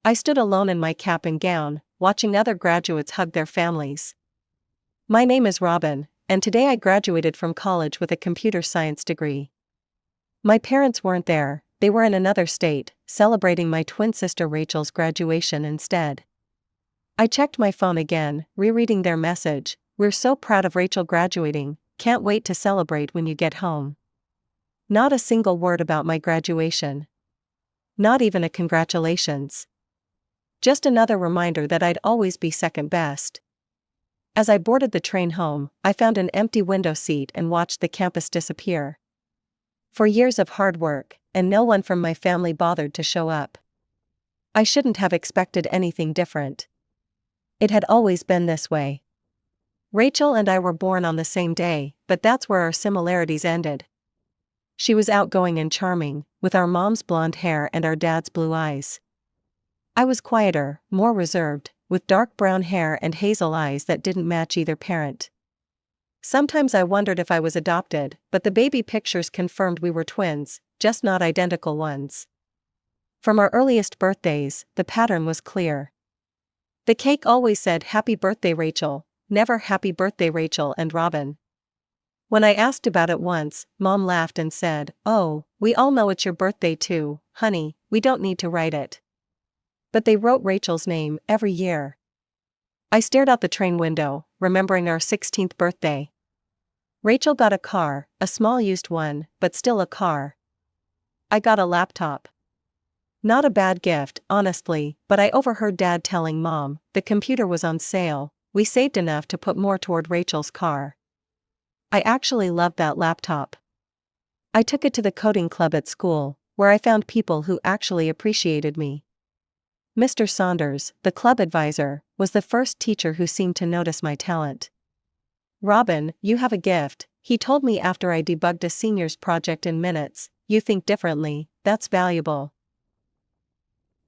I stood alone in my cap and gown, watching other graduates hug their families. My name is Robin, and today I graduated from college with a computer science degree. My parents weren't there, they were in another state, celebrating my twin sister Rachel's graduation instead. I checked my phone again, rereading their message. "We're so proud of Rachel graduating, can't wait to celebrate when you get home." Not a single word about my graduation. Not even a congratulations. Just another reminder that I'd always be second best. As I boarded the train home, I found an empty window seat and watched the campus disappear. For years of hard work, and no one from my family bothered to show up. I shouldn't have expected anything different. It had always been this way. Rachel and I were born on the same day, but that's where our similarities ended. She was outgoing and charming, with our mom's blonde hair and our dad's blue eyes. I was quieter, more reserved, with dark brown hair and hazel eyes that didn't match either parent. Sometimes I wondered if I was adopted, but the baby pictures confirmed we were twins, just not identical ones. From our earliest birthdays, the pattern was clear. The cake always said "Happy Birthday Rachel," never "Happy Birthday Rachel and Robin." When I asked about it once, Mom laughed and said, "Oh, we all know it's your birthday too, honey, we don't need to write it." But they wrote Rachel's name every year. I stared out the train window, remembering our 16th birthday. Rachel got a car, a small used one, but still a car. I got a laptop. Not a bad gift, honestly, but I overheard Dad telling Mom the computer was on sale. We saved enough to put more toward Rachel's car. I actually loved that laptop. I took it to the coding club at school, where I found people who actually appreciated me. Mr. Saunders, the club advisor, was the first teacher who seemed to notice my talent. "Robin, you have a gift," he told me after I debugged a senior's project in minutes. "You think differently, that's valuable."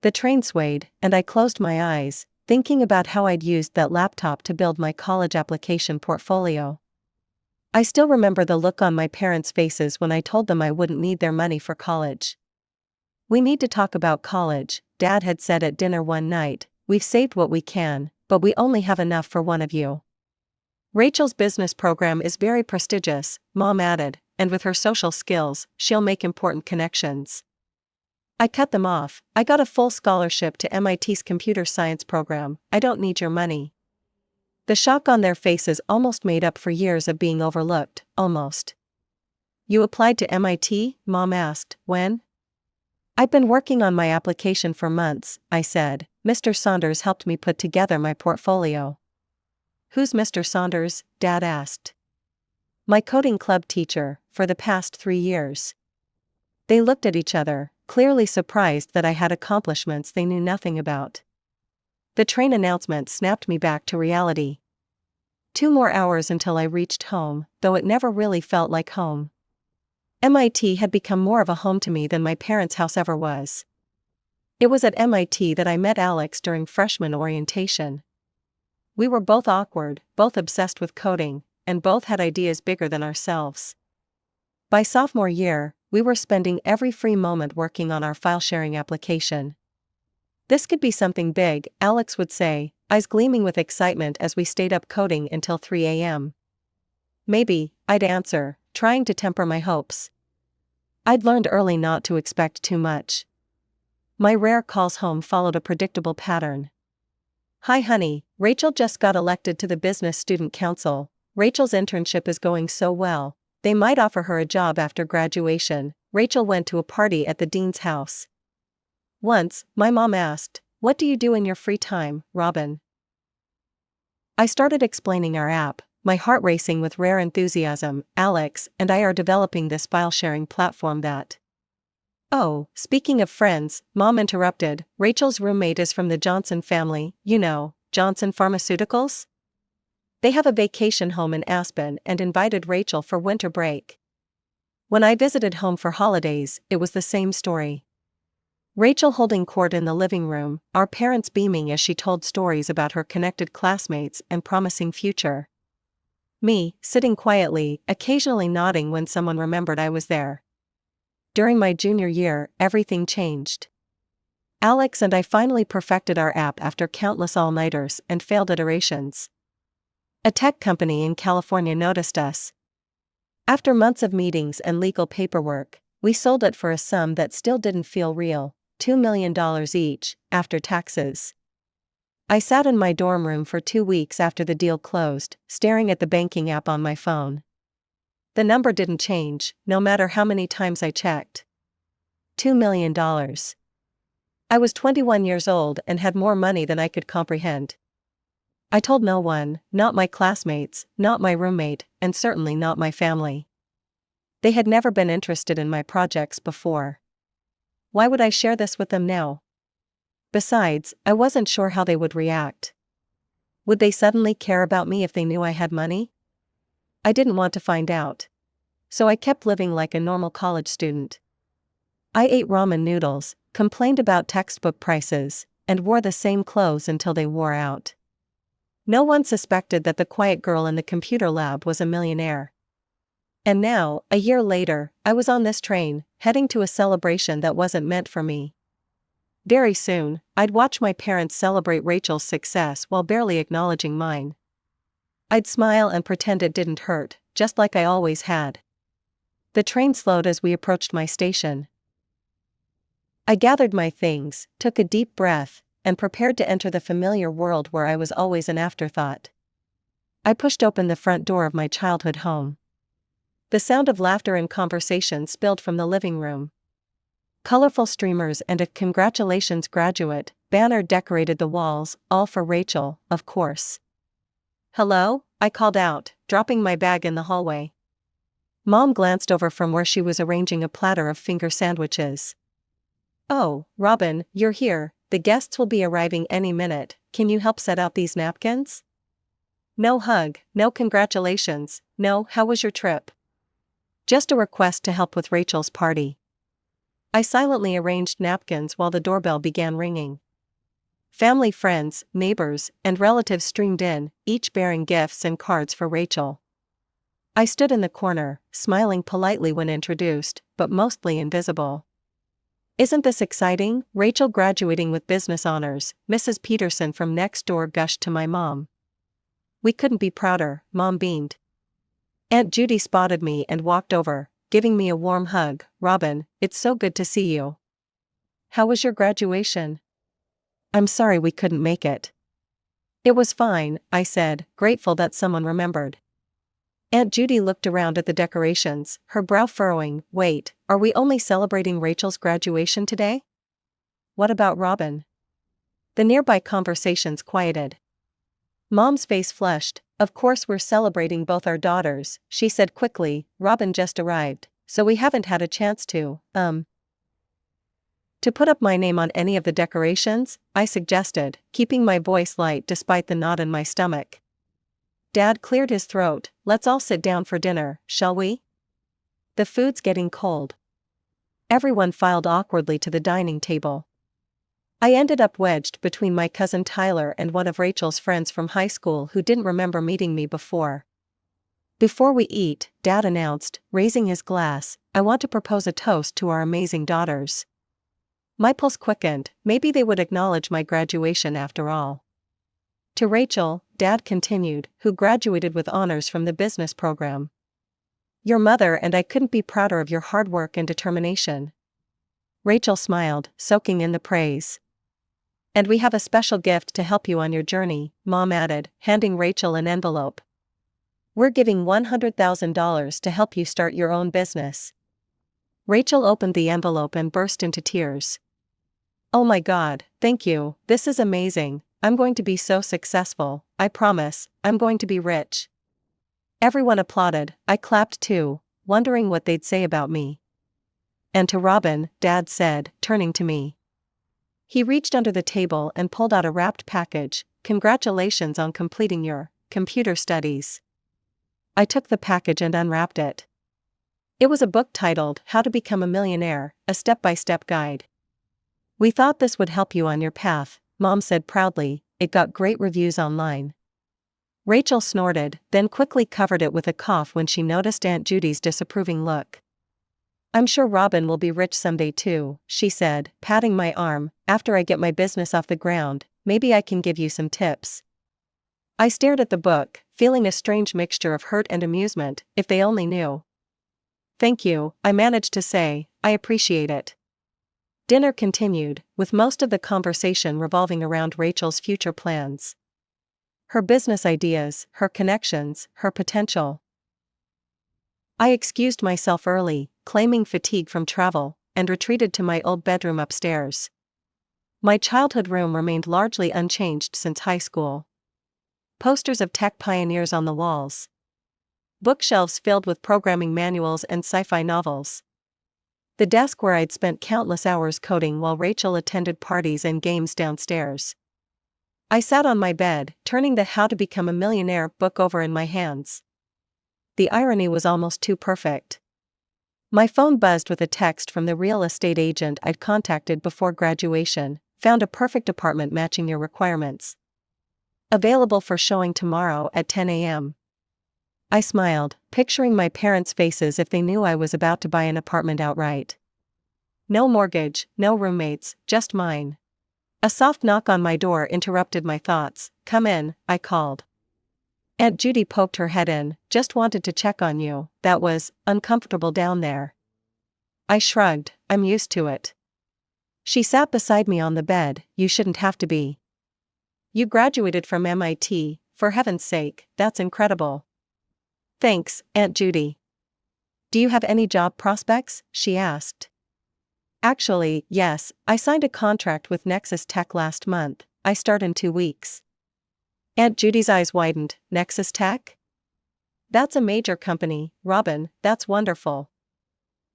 The train swayed, and I closed my eyes, thinking about how I'd used that laptop to build my college application portfolio. I still remember the look on my parents' faces when I told them I wouldn't need their money for college. "We need to talk about college," Dad had said at dinner one night. "We've saved what we can, but we only have enough for one of you." "Rachel's business program is very prestigious," Mom added, "and with her social skills, she'll make important connections." I cut them off. "I got a full scholarship to MIT's computer science program, I don't need your money." The shock on their faces almost made up for years of being overlooked, almost. "You applied to MIT?" Mom asked. "When?" "I've been working on my application for months," I said. "Mr. Saunders helped me put together my portfolio." "Who's Mr. Saunders?" Dad asked. "My coding club teacher, for the past 3 years." They looked at each other, clearly surprised that I had accomplishments they knew nothing about. The train announcement snapped me back to reality. 2 more hours until I reached home, though it never really felt like home. MIT had become more of a home to me than my parents' house ever was. It was at MIT that I met Alex during freshman orientation. We were both awkward, both obsessed with coding, and both had ideas bigger than ourselves. By sophomore year, we were spending every free moment working on our file-sharing application. "This could be something big," Alex would say, eyes gleaming with excitement as we stayed up coding until 3 a.m. "Maybe," I'd answer, trying to temper my hopes. I'd learned early not to expect too much. My rare calls home followed a predictable pattern. "Hi honey, Rachel just got elected to the Business Student Council. Rachel's internship is going so well, they might offer her a job after graduation." Rachel went to a party at the dean's house. Once, my mom asked, "What do you do in your free time, Robin?" I started explaining our app, my heart racing with rare enthusiasm. "Alex and I are developing this file-sharing platform that—" "Oh, speaking of friends," Mom interrupted, "Rachel's roommate is from the Johnson family, you know, Johnson Pharmaceuticals? They have a vacation home in Aspen and invited Rachel for winter break." When I visited home for holidays, it was the same story. Rachel holding court in the living room, our parents beaming as she told stories about her connected classmates and promising future. Me, sitting quietly, occasionally nodding when someone remembered I was there. During my junior year, everything changed. Alex and I finally perfected our app after countless all-nighters and failed iterations. A tech company in California noticed us. After months of meetings and legal paperwork, we sold it for a sum that still didn't feel real, $2 million each, after taxes. I sat in my dorm room for 2 weeks after the deal closed, staring at the banking app on my phone. The number didn't change, no matter how many times I checked. $2 million. I was 21 years old and had more money than I could comprehend. I told no one, not my classmates, not my roommate, and certainly not my family. They had never been interested in my projects before. Why would I share this with them now? Besides, I wasn't sure how they would react. Would they suddenly care about me if they knew I had money? I didn't want to find out. So I kept living like a normal college student. I ate ramen noodles, complained about textbook prices, and wore the same clothes until they wore out. No one suspected that the quiet girl in the computer lab was a millionaire. And now, a year later, I was on this train, heading to a celebration that wasn't meant for me. Very soon, I'd watch my parents celebrate Rachel's success while barely acknowledging mine. I'd smile and pretend it didn't hurt, just like I always had. The train slowed as we approached my station. I gathered my things, took a deep breath, and prepared to enter the familiar world where I was always an afterthought. I pushed open the front door of my childhood home. The sound of laughter and conversation spilled from the living room. Colorful streamers and a "Congratulations graduate" banner decorated the walls, all for Rachel, of course. "Hello?" I called out, dropping my bag in the hallway. Mom glanced over from where she was arranging a platter of finger sandwiches. "Oh, Robin, you're here. The guests will be arriving any minute. Can you help set out these napkins?" No hug, no congratulations, no "how was your trip?" Just a request to help with Rachel's party. I silently arranged napkins while the doorbell began ringing. Family, friends, neighbors, and relatives streamed in, each bearing gifts and cards for Rachel. I stood in the corner, smiling politely when introduced, but mostly invisible. "Isn't this exciting? Rachel graduating with business honors," Mrs. Peterson from next door gushed to my mom. "We couldn't be prouder," Mom beamed. Aunt Judy spotted me and walked over, giving me a warm hug. "Robin, it's so good to see you. How was your graduation?" "I'm sorry we couldn't make it." "It was fine," I said, grateful that someone remembered. Aunt Judy looked around at the decorations, her brow furrowing. "Wait, are we only celebrating Rachel's graduation today? What about Robin?" The nearby conversations quieted. Mom's face flushed. "Of course we're celebrating both our daughters," she said quickly. "Robin just arrived, so we haven't had a chance to put up my name on any of the decorations," I suggested, keeping my voice light despite the knot in my stomach. Dad cleared his throat. "Let's all sit down for dinner, shall we? The food's getting cold." Everyone filed awkwardly to the dining table. I ended up wedged between my cousin Tyler and one of Rachel's friends from high school who didn't remember meeting me before. "Before we eat," Dad announced, raising his glass, "I want to propose a toast to our amazing daughters." My pulse quickened. Maybe they would acknowledge my graduation after all. "To Rachel," Dad continued, "who graduated with honors from the business program. Your mother and I couldn't be prouder of your hard work and determination." Rachel smiled, soaking in the praise. "And we have a special gift to help you on your journey," Mom added, handing Rachel an envelope. "We're giving $100,000 to help you start your own business." Rachel opened the envelope and burst into tears. "Oh my God, thank you, this is amazing. I'm going to be so successful, I promise, I'm going to be rich." Everyone applauded. I clapped too, wondering what they'd say about me. "And to Robin," Dad said, turning to me. He reached under the table and pulled out a wrapped package. "Congratulations on completing your computer studies." I took the package and unwrapped it. It was a book titled "How to Become a Millionaire, a Step-by-Step Guide." "We thought this would help you on your path," Mom said proudly. "It got great reviews online." Rachel snorted, then quickly covered it with a cough when she noticed Aunt Judy's disapproving look. I'm sure Robin will be rich someday too, she said, patting my arm. After I get my business off the ground, maybe I can give you some tips. I stared at the book, feeling a strange mixture of hurt and amusement. If they only knew. Thank you, I managed to say. I appreciate it. Dinner continued, with most of the conversation revolving around Rachel's future plans. Her business ideas, her connections, her potential. I excused myself early, claiming fatigue from travel, and retreated to my old bedroom upstairs. My childhood room remained largely unchanged since high school. Posters of tech pioneers on the walls. Bookshelves filled with programming manuals and sci-fi novels. The desk where I'd spent countless hours coding while Rachel attended parties and games downstairs. I sat on my bed, turning the How to Become a Millionaire book over in my hands. The irony was almost too perfect. My phone buzzed with a text from the real estate agent I'd contacted before graduation. Found a perfect apartment matching your requirements. Available for showing tomorrow at 10 a.m. I smiled, picturing my parents' faces if they knew I was about to buy an apartment outright. No mortgage, no roommates, just mine. A soft knock on my door interrupted my thoughts. Come in, I called. Aunt Judy poked her head in. Just wanted to check on you. That was uncomfortable down there. I shrugged. I'm used to it. She sat beside me on the bed. You shouldn't have to be. You graduated from MIT, for heaven's sake, that's incredible. Thanks, Aunt Judy. Do you have any job prospects? She asked. Actually, yes, I signed a contract with Nexus Tech last month. I start in 2 weeks. Aunt Judy's eyes widened. Nexus Tech? That's a major company, Robin, that's wonderful.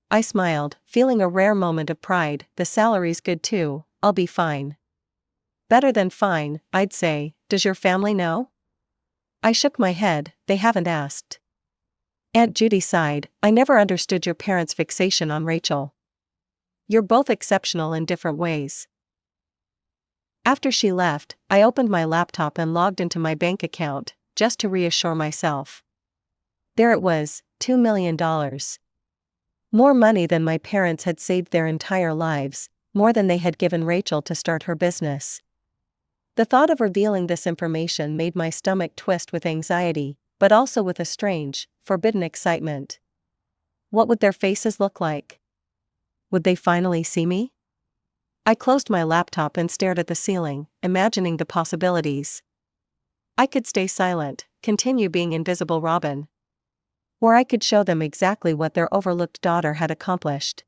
I smiled, feeling a rare moment of pride. The salary's good too, I'll be fine. Better than fine, I'd say. Does your family know? I shook my head. They haven't asked. Aunt Judy sighed. I never understood your parents' fixation on Rachel. You're both exceptional in different ways. After she left, I opened my laptop and logged into my bank account, just to reassure myself. There it was, $2 million. More money than my parents had saved their entire lives, more than they had given Rachel to start her business. The thought of revealing this information made my stomach twist with anxiety, but also with a strange, forbidden excitement. What would their faces look like? Would they finally see me? I closed my laptop and stared at the ceiling, imagining the possibilities. I could stay silent, continue being invisible Robin. Or I could show them exactly what their overlooked daughter had accomplished.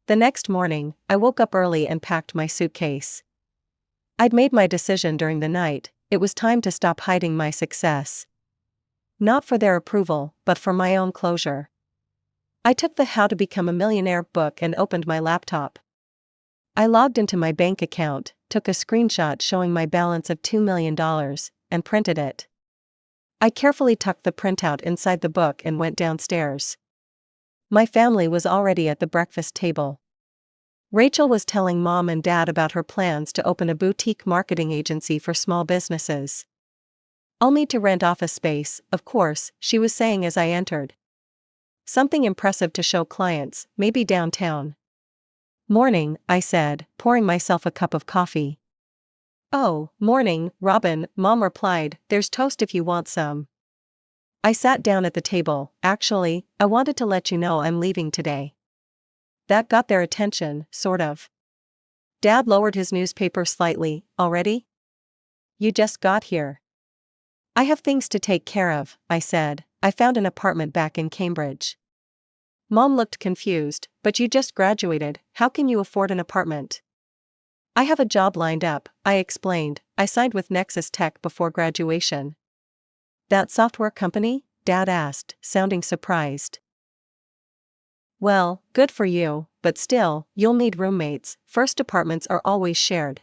The next morning, I woke up early and packed my suitcase. I'd made my decision during the night. It was time to stop hiding my success. Not for their approval, but for my own closure. I took the How to Become a Millionaire book and opened my laptop. I logged into my bank account, took a screenshot showing my balance of $2 million, and printed it. I carefully tucked the printout inside the book and went downstairs. My family was already at the breakfast table. Rachel was telling Mom and Dad about her plans to open a boutique marketing agency for small businesses. I'll need to rent office space, of course, she was saying as I entered. Something impressive to show clients, maybe downtown. Morning, I said, pouring myself a cup of coffee. Oh, morning, Robin, Mom replied. There's toast if you want some. I sat down at the table. Actually, I wanted to let you know I'm leaving today. That got their attention, sort of. Dad lowered his newspaper slightly. Already? You just got here. I have things to take care of, I said. I found an apartment back in Cambridge. Mom looked confused. But you just graduated, how can you afford an apartment? I have a job lined up, I explained. I signed with Nexus Tech before graduation. That software company? Dad asked, sounding surprised. Well, good for you, but still, you'll need roommates. First apartments are always shared.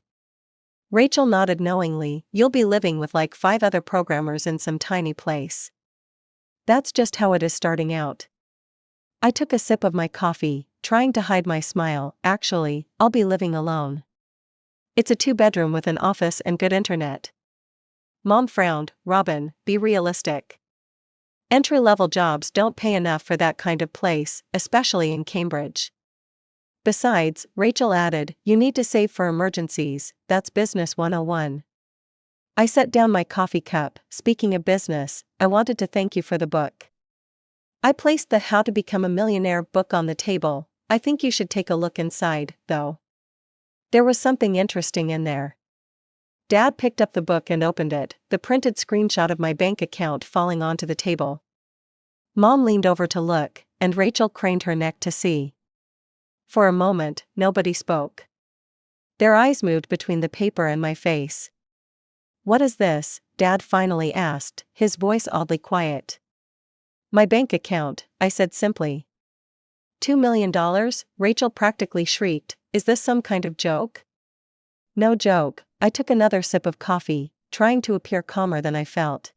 Rachel nodded knowingly. You'll be living with like 5 other programmers in some tiny place. That's just how it is starting out. I took a sip of my coffee, trying to hide my smile. Actually, I'll be living alone. It's a 2-bedroom with an office and good internet. Mom frowned. Robin, be realistic. Entry-level jobs don't pay enough for that kind of place, especially in Cambridge. Besides, Rachel added, you need to save for emergencies, that's business 101. I set down my coffee cup. Speaking of business, I wanted to thank you for the book. I placed the How to Become a Millionaire book on the table. I think you should take a look inside, though. There was something interesting in there. Dad picked up the book and opened it, the printed screenshot of my bank account falling onto the table. Mom leaned over to look, and Rachel craned her neck to see. For a moment, nobody spoke. Their eyes moved between the paper and my face. What is this? Dad finally asked, his voice oddly quiet. My bank account, I said simply. $2 million? Rachel practically shrieked, is this some kind of joke? No joke. I took another sip of coffee, trying to appear calmer than I felt.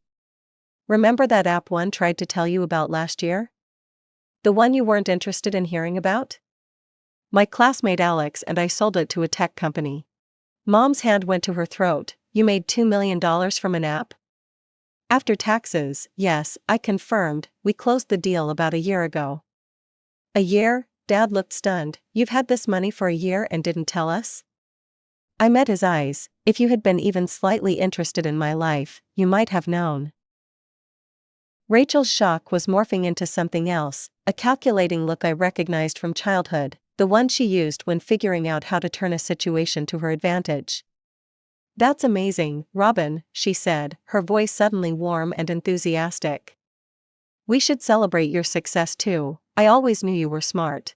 Remember that app one tried to tell you about last year? The one you weren't interested in hearing about? My classmate Alex and I sold it to a tech company. Mom's hand went to her throat. You made $2 million from an app? After taxes, yes, I confirmed. We closed the deal about a year ago. A year? Dad looked stunned. You've had this money for a year and didn't tell us? I met his eyes. If you had been even slightly interested in my life, you might have known. Rachel's shock was morphing into something else, a calculating look I recognized from childhood, the one she used when figuring out how to turn a situation to her advantage. That's amazing, Robin, she said, her voice suddenly warm and enthusiastic. We should celebrate your success too. I always knew you were smart.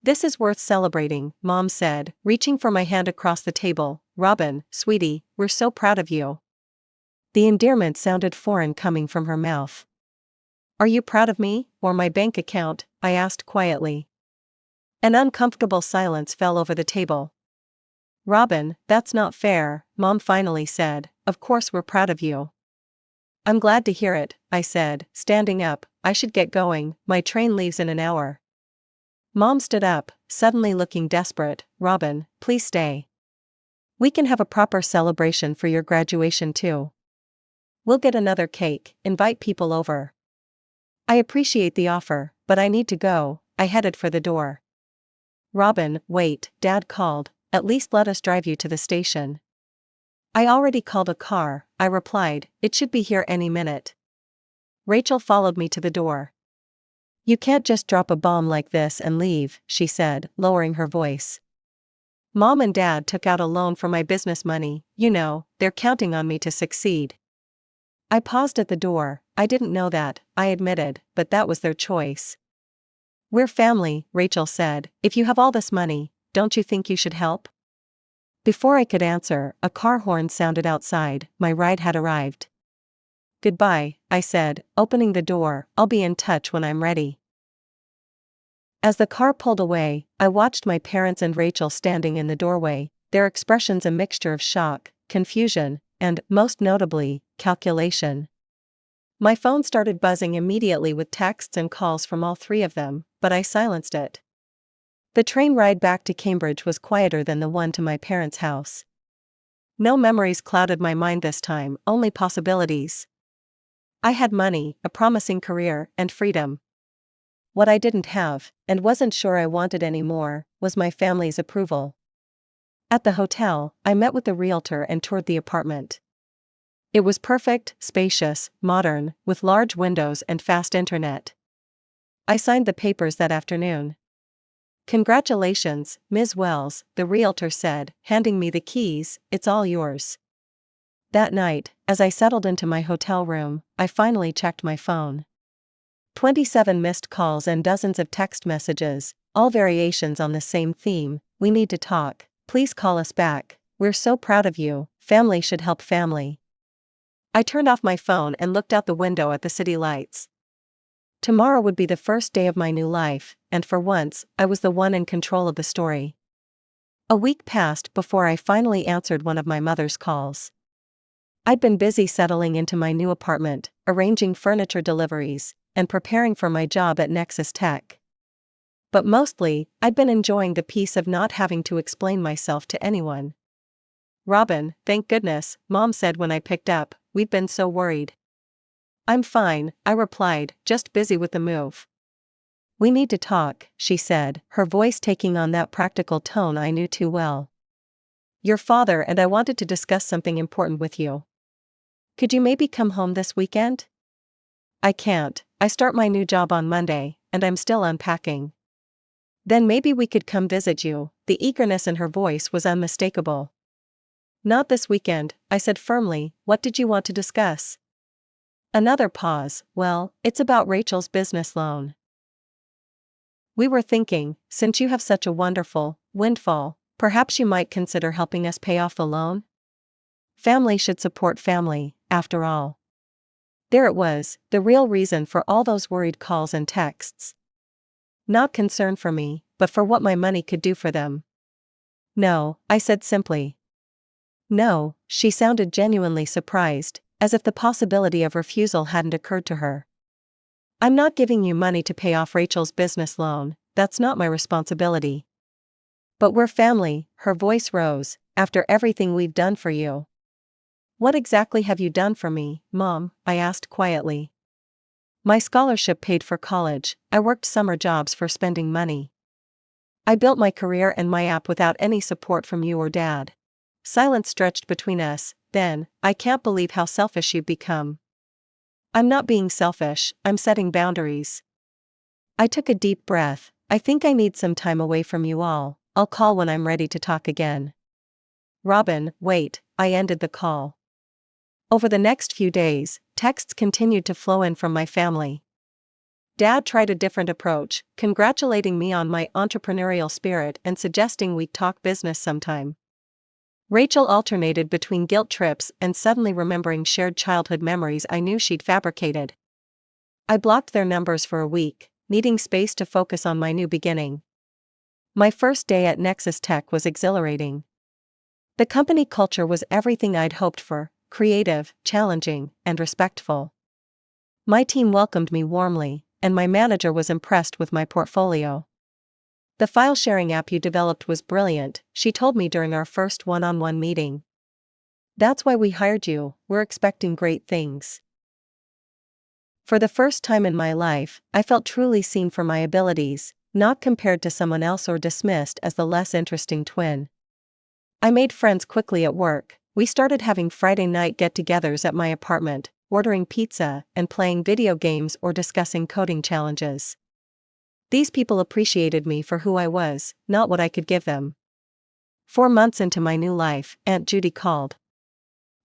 This is worth celebrating, Mom said, reaching for my hand across the table. Robin, sweetie, we're so proud of you. The endearment sounded foreign coming from her mouth. Are you proud of me, or my bank account? I asked quietly. An uncomfortable silence fell over the table. Robin, that's not fair, Mom finally said. Of course we're proud of you. I'm glad to hear it, I said, standing up. I should get going, my train leaves in an hour. Mom stood up, suddenly looking desperate. Robin, please stay. We can have a proper celebration for your graduation too. We'll get another cake, invite people over. I appreciate the offer, but I need to go. I headed for the door. Robin, wait, Dad called. At least let us drive you to the station. I already called a car, I replied. It should be here any minute. Rachel followed me to the door. You can't just drop a bomb like this and leave, she said, lowering her voice. Mom and Dad took out a loan for my business money. You know, they're counting on me to succeed. I paused at the door. I didn't know that, I admitted, but that was their choice. We're family, Rachel said. If you have all this money, don't you think you should help? Before I could answer, a car horn sounded outside. My ride had arrived. Goodbye, I said, opening the door. I'll be in touch when I'm ready. As the car pulled away, I watched my parents and Rachel standing in the doorway, their expressions a mixture of shock, confusion, and, most notably, calculation. My phone started buzzing immediately with texts and calls from all three of them, but I silenced it. The train ride back to Cambridge was quieter than the one to my parents' house. No memories clouded my mind this time, only possibilities. I had money, a promising career, and freedom. What I didn't have, and wasn't sure I wanted any more, was my family's approval. At the hotel, I met with the realtor and toured the apartment. It was perfect, spacious, modern, with large windows and fast internet. I signed the papers that afternoon. Congratulations, Ms. Wells, the realtor said, handing me the keys. It's all yours. That night, as I settled into my hotel room, I finally checked my phone. 27 missed calls and dozens of text messages, all variations on the same theme. We need to talk. Please call us back. We're so proud of you. Family should help family. I turned off my phone and looked out the window at the city lights. Tomorrow would be the first day of my new life, and for once, I was the one in control of the story. A week passed before I finally answered one of my mother's calls. I'd been busy settling into my new apartment, arranging furniture deliveries, and preparing for my job at Nexus Tech. But mostly, I'd been enjoying the peace of not having to explain myself to anyone. Robin, thank goodness, Mom said when I picked up, we'd been so worried. I'm fine, I replied, just busy with the move. We need to talk, she said, her voice taking on that practical tone I knew too well. Your father and I wanted to discuss something important with you. Could you maybe come home this weekend? I can't, I start my new job on Monday, and I'm still unpacking. Then maybe we could come visit you. The eagerness in her voice was unmistakable. Not this weekend, I said firmly. What did you want to discuss? Another pause. Well, it's about Rachel's business loan. We were thinking, since you have such a wonderful windfall, perhaps you might consider helping us pay off the loan? Family should support family, after all. There it was, the real reason for all those worried calls and texts. Not concern for me, but for what my money could do for them. No, I said simply. No, she sounded genuinely surprised, as if the possibility of refusal hadn't occurred to her. I'm not giving you money to pay off Rachel's business loan, that's not my responsibility. But we're family, her voice rose, after everything we've done for you. What exactly have you done for me, Mom? I asked quietly. My scholarship paid for college, I worked summer jobs for spending money. I built my career and my app without any support from you or Dad. Silence stretched between us. Then, I can't believe how selfish you've become. I'm not being selfish, I'm setting boundaries. I took a deep breath. I think I need some time away from you all. I'll call when I'm ready to talk again. Robin, wait, I ended the call. Over the next few days, texts continued to flow in from my family. Dad tried a different approach, congratulating me on my entrepreneurial spirit and suggesting we'd talk business sometime. Rachel alternated between guilt trips and suddenly remembering shared childhood memories I knew she'd fabricated. I blocked their numbers for a week, needing space to focus on my new beginning. My first day at Nexus Tech was exhilarating. The company culture was everything I'd hoped for, creative, challenging, and respectful. My team welcomed me warmly, and my manager was impressed with my portfolio. The file sharing app you developed was brilliant, she told me during our first one-on-one meeting. That's why we hired you, we're expecting great things. For the first time in my life, I felt truly seen for my abilities, not compared to someone else or dismissed as the less interesting twin. I made friends quickly at work. We started having Friday night get-togethers at my apartment, ordering pizza and playing video games or discussing coding challenges. These people appreciated me for who I was, not what I could give them. 4 months into my new life, Aunt Judy called.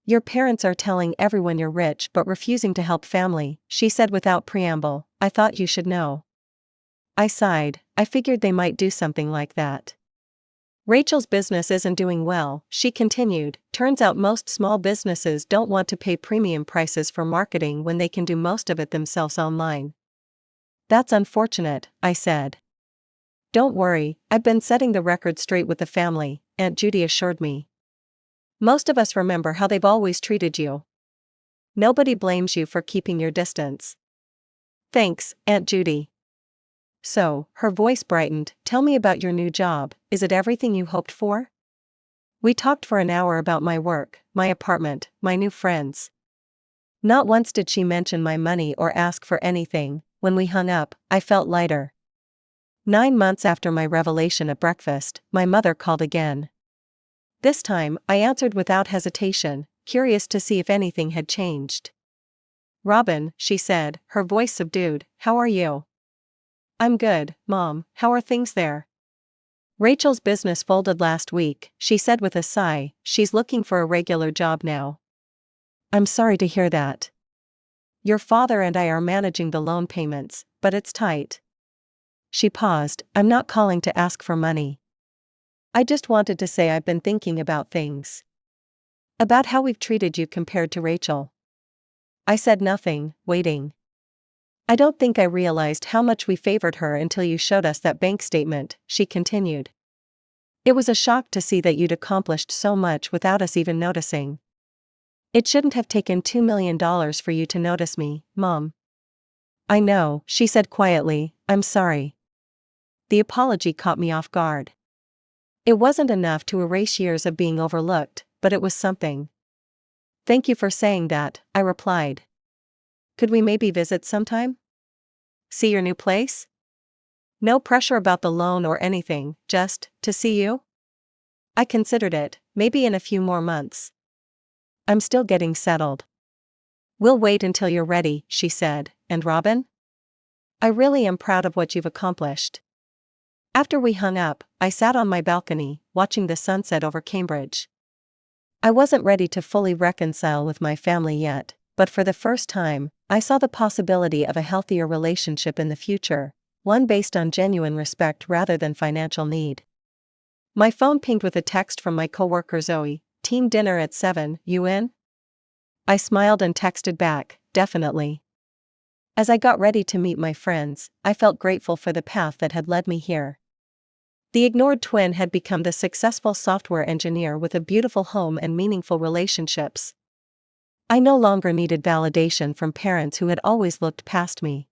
Your parents are telling everyone you're rich but refusing to help family, she said without preamble. I thought you should know. I sighed, I figured they might do something like that. Rachel's business isn't doing well, she continued. Turns out most small businesses don't want to pay premium prices for marketing when they can do most of it themselves online. That's unfortunate, I said. Don't worry, I've been setting the record straight with the family, Aunt Judy assured me. Most of us remember how they've always treated you. Nobody blames you for keeping your distance. Thanks, Aunt Judy. So, her voice brightened, tell me about your new job, is it everything you hoped for? We talked for an hour about my work, my apartment, my new friends. Not once did she mention my money or ask for anything. When we hung up, I felt lighter. 9 months after my revelation at breakfast, my mother called again. This time, I answered without hesitation, curious to see if anything had changed. Robin, she said, her voice subdued, how are you? I'm good, Mom, how are things there? Rachel's business folded last week, she said with a sigh, she's looking for a regular job now. I'm sorry to hear that. Your father and I are managing the loan payments, but it's tight. She paused, I'm not calling to ask for money. I just wanted to say I've been thinking about things. About how we've treated you compared to Rachel. I said nothing, waiting. I don't think I realized how much we favored her until you showed us that bank statement, she continued. It was a shock to see that you'd accomplished so much without us even noticing. It shouldn't have taken $2 million for you to notice me, Mom. I know, she said quietly, I'm sorry. The apology caught me off guard. It wasn't enough to erase years of being overlooked, but it was something. Thank you for saying that, I replied. Could we maybe visit sometime? See your new place? No pressure about the loan or anything, just to see you? I considered it, maybe in a few more months. I'm still getting settled. We'll wait until you're ready, she said. And Robin? I really am proud of what you've accomplished. After we hung up, I sat on my balcony, watching the sunset over Cambridge. I wasn't ready to fully reconcile with my family yet, but for the first time, I saw the possibility of a healthier relationship in the future, one based on genuine respect rather than financial need. My phone pinged with a text from my coworker Zoe, "Team dinner at 7, you in?" I smiled and texted back, "Definitely." As I got ready to meet my friends, I felt grateful for the path that had led me here. The ignored twin had become the successful software engineer with a beautiful home and meaningful relationships. I no longer needed validation from parents who had always looked past me.